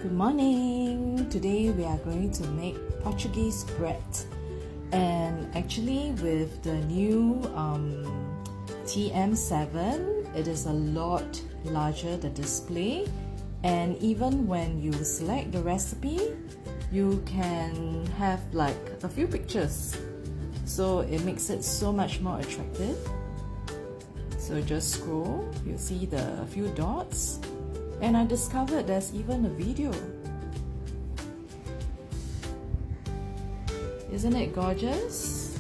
Good morning! Today we are going to make Portuguese bread, and actually with the new TM7 it is a lot larger, the display, and even when you select the recipe you can have like a few pictures, so it makes it so much more attractive. So just scroll, you see the few dots, and I discovered there's even a video. Isn't it gorgeous?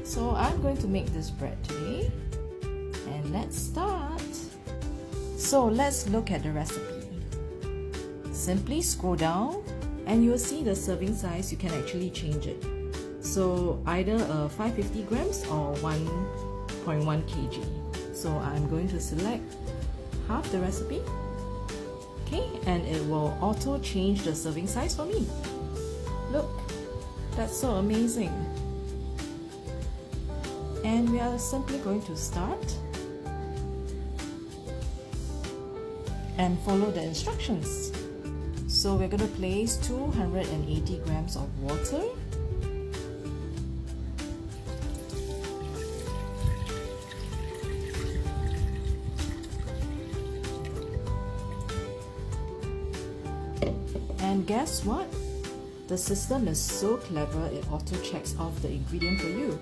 So I'm going to make this bread today, and let's start. So let's look at the recipe. Simply scroll down and you'll see the serving size. You can actually change it. So either 550 grams or 1.1 kg. So I'm going to select half the recipe, okay, and it will auto change the serving size for me. Look, that's so amazing. And we are simply going to start and follow the instructions. So we're going to place 280 grams of water, and guess what? The system is so clever, it auto checks off the ingredient for you.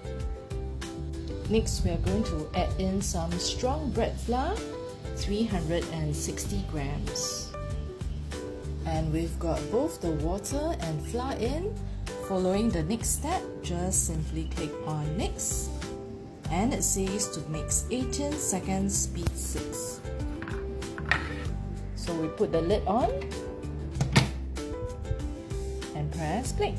Next, we are going to add in some strong bread flour, 360 grams. And we've got both the water and flour in. Following the next step, just simply click on mix. And it says to mix 18 seconds, speed 6. So we put the lid on and press play.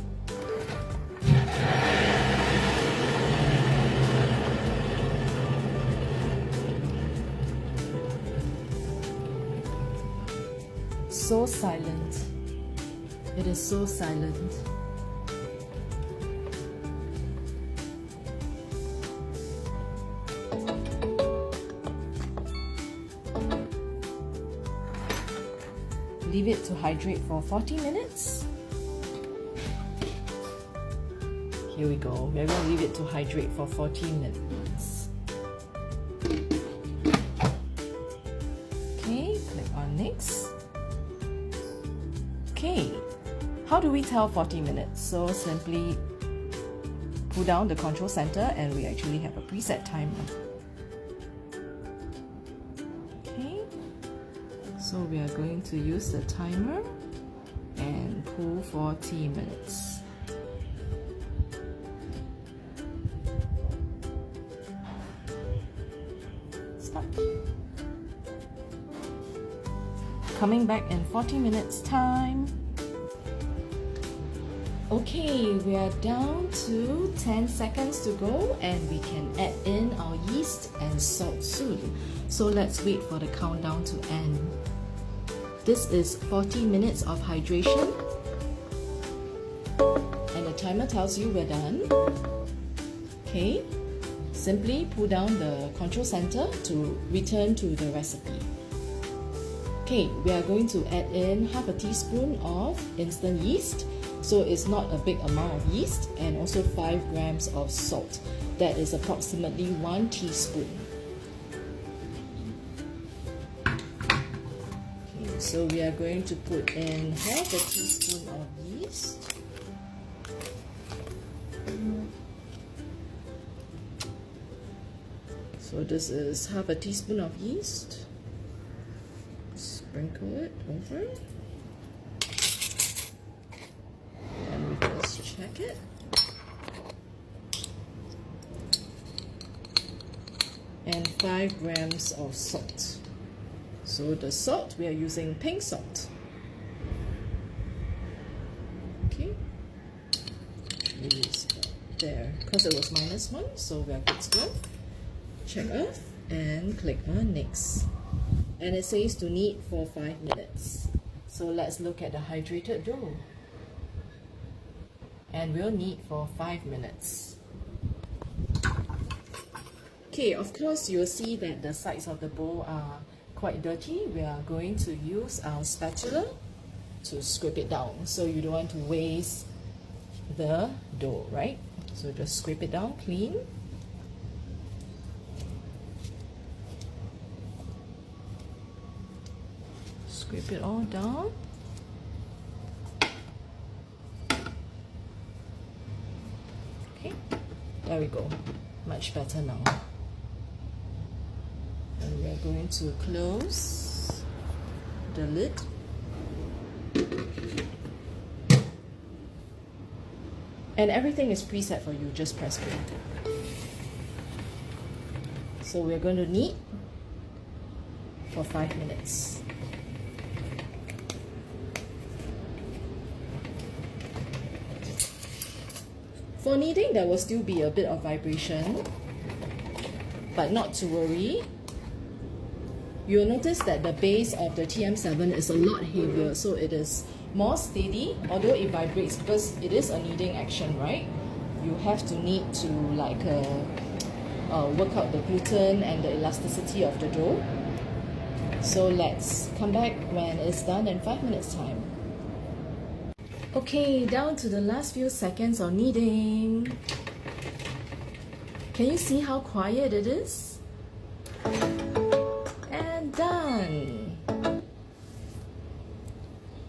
So silent. It is so silent. Leave it to hydrate for 40 minutes. Here we go. We're going to leave it to hydrate for 40 minutes. Okay, click on next. Okay, how do we tell 40 minutes? So simply pull down the control center and we actually have a preset timer. Okay, so we are going to use the timer and pull 40 minutes. Stop. Coming back in 40 minutes time. Okay, we are down to 10 seconds to go and we can add in our yeast and salt soon. So let's wait for the countdown to end. This is 40 minutes of hydration and the timer tells you we're done. Okay, simply pull down the control center to return to the recipe. Okay, we are going to add in half a teaspoon of instant yeast, so it's not a big amount of yeast, and also 5 grams of salt. That is approximately 1 teaspoon. Okay, so we are going to put in half a teaspoon of yeast. So this is half a teaspoon of yeast. Sprinkle it over and we just check it. And 5 grams of salt. So the salt, we are using pink salt. Okay, it's there because it was -1, so we are good to go. Check off and click on next. And it says to knead for 5 minutes. So let's look at the hydrated dough. And we'll knead for 5 minutes. Okay, of course you'll see that the sides of the bowl are quite dirty. We are going to use our spatula to scrape it down. So you don't want to waste the dough, right? So just scrape it down clean. Scrape it all down. Okay, there we go. Much better now. And we're going to close the lid. And everything is preset for you, just press play. So we're going to knead for 5 minutes. For kneading, there will still be a bit of vibration, but not to worry. You'll notice that the base of the TM7 is a lot heavier, so it is more steady, although it vibrates because it is a kneading action, right? You have to knead to work out the gluten and the elasticity of the dough. So let's come back when it's done in 5 minutes time. Okay, down to the last few seconds of kneading. Can you see how quiet it is? And done!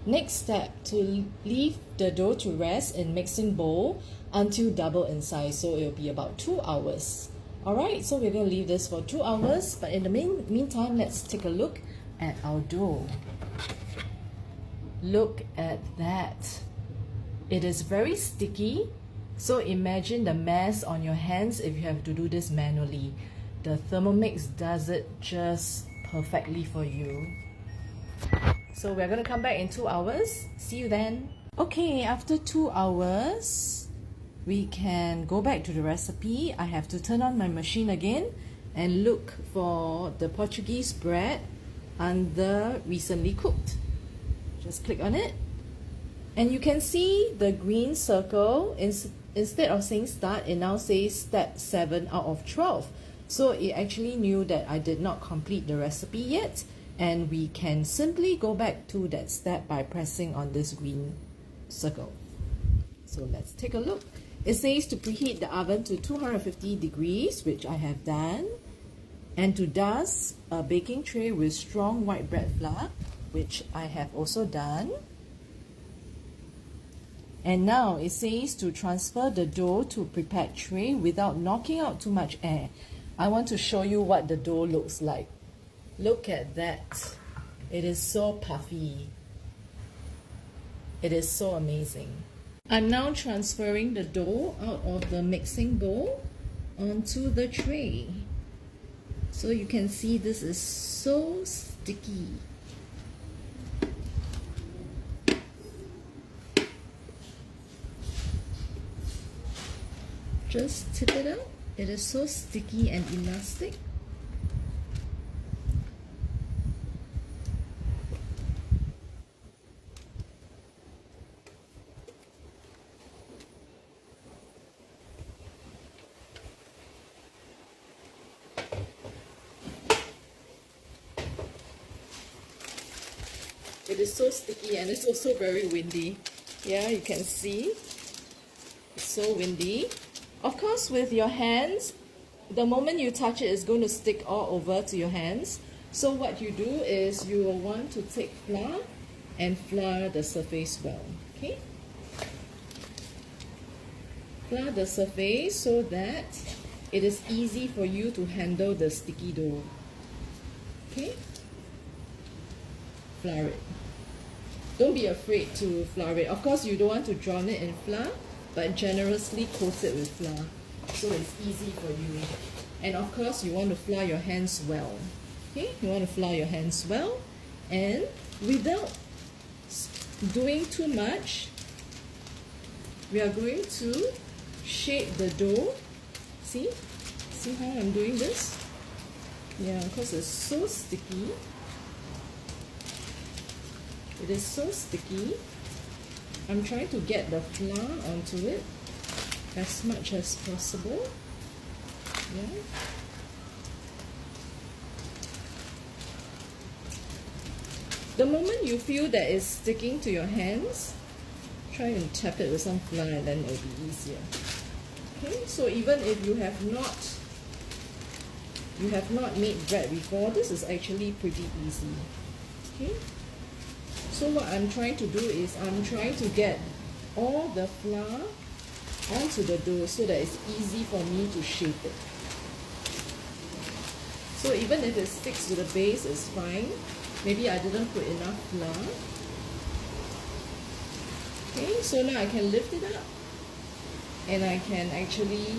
Next step, to leave the dough to rest in mixing bowl until double in size, so it will be about 2 hours. Alright, so we're going to leave this for 2 hours, but in the meantime, let's take a look at our dough. Look at that. It is very sticky, so imagine the mess on your hands if you have to do this manually. The Thermomix does it just perfectly for you. So we're going to come back in 2 hours. See you then. Okay, after 2 hours, we can go back to the recipe. I have to turn on my machine again and look for the Portuguese bread under recently cooked. Just click on it. And you can see the green circle. Instead of saying start, it now says step 7 out of 12. So it actually knew that I did not complete the recipe yet, and we can simply go back to that step by pressing on this green circle. So let's take a look. It says to preheat the oven to 250 degrees, which I have done, and to dust a baking tray with strong white bread flour, which I have also done. And now it says to transfer the dough to prepared tray without knocking out too much air. I want to show you what the dough looks like. Look at that. It is so puffy. It is so amazing. I'm now transferring the dough out of the mixing bowl onto the tray. So you can see this is so sticky. Just tip it out. It is so sticky and elastic. It is so sticky and it's also very windy. Yeah, you can see. It's so windy. Of course, with your hands, the moment you touch it, it's going to stick all over to your hands. So what you do is you will want to take flour and flour the surface well. Okay? Flour the surface so that it is easy for you to handle the sticky dough. Okay? Flour it. Don't be afraid to flour it. Of course, you don't want to drown it in flour, but generously coat it with flour so it's easy for you. And of course, you want to flour your hands well. Okay, you want to flour your hands well, and without doing too much, we are going to shape the dough. See how I'm doing this? Yeah, because it's so sticky. It is so sticky. I'm trying to get the flour onto it as much as possible. Yeah. The moment you feel that it's sticking to your hands, try and tap it with some flour and then it'll be easier. Okay, so even if you have not made bread before, this is actually pretty easy. Okay, so what I'm trying to do is I'm trying to get all the flour onto the dough so that it's easy for me to shape it. So even if it sticks to the base, it's fine. Maybe I didn't put enough flour. Okay, so now I can lift it up and I can actually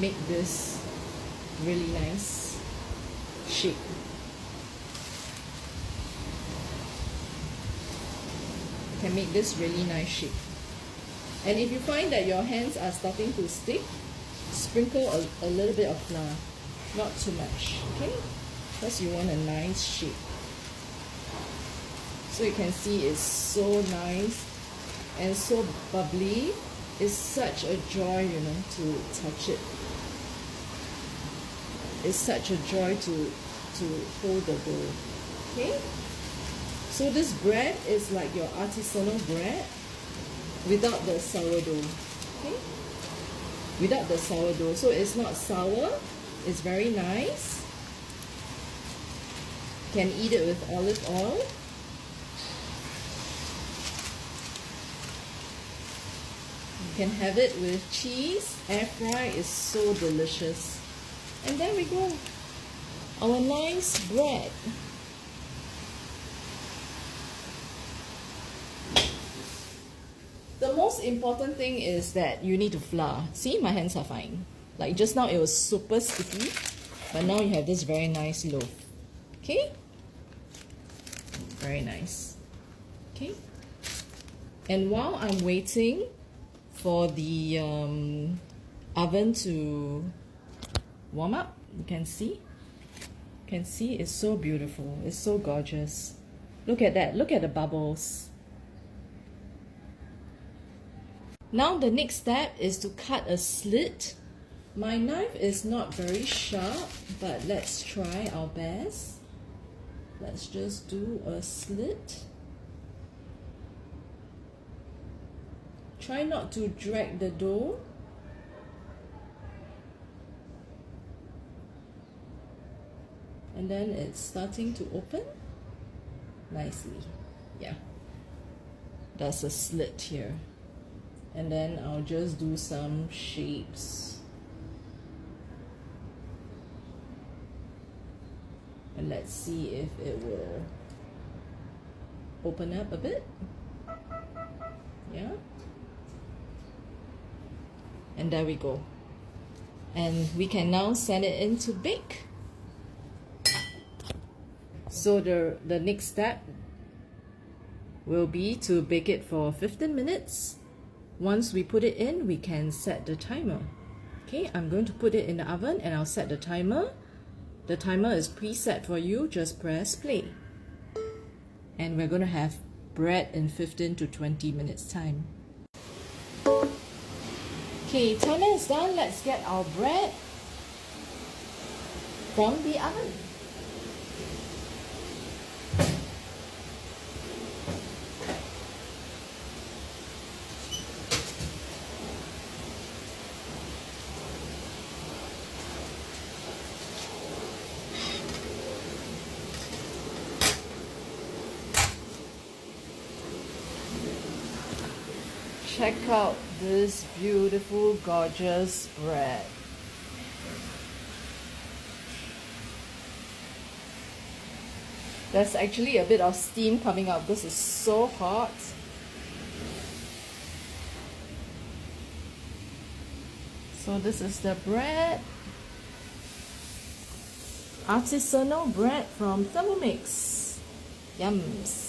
make this really nice shape. You can make this really nice shape. And if you find that your hands are starting to stick, sprinkle a little bit of flour, not too much, okay? Because you want a nice shape. So you can see it's so nice and so bubbly. It's such a joy, you know, to touch it. It's such a joy to hold the dough. Okay? So this bread is like your artisanal bread without the sourdough. Okay? Without the sourdough. So it's not sour. It's very nice. You can eat it with olive oil. You can have it with cheese. Air fry is so delicious. And there we go. Our nice bread. The most important thing is that you need to flour. See, my hands are fine. Like just now it was super sticky, but now you have this very nice loaf. Okay? Very nice. Okay? And while I'm waiting for the oven to warm up, you can see it's so beautiful. It's so gorgeous. Look at that. Look at the bubbles. Now the next step is to cut a slit. My knife is not very sharp, but let's try our best. Let's just do a slit. Try not to drag the dough. And then it's starting to open nicely. Yeah, that's a slit here. And then I'll just do some shapes. And let's see if it will open up a bit. Yeah. And there we go. And we can now send it in to bake. So the next step will be to bake it for 15 minutes. Once we put it in, we can set the timer. Okay, I'm going to put it in the oven and I'll set the timer. The timer is preset for you, just press play. And we're going to have bread in 15 to 20 minutes time. Okay, timer is done. Let's get our bread from the oven. Check out this beautiful, gorgeous bread. There's actually a bit of steam coming out because it's so hot. So this is the bread. Artisanal bread from Thermomix. Yums.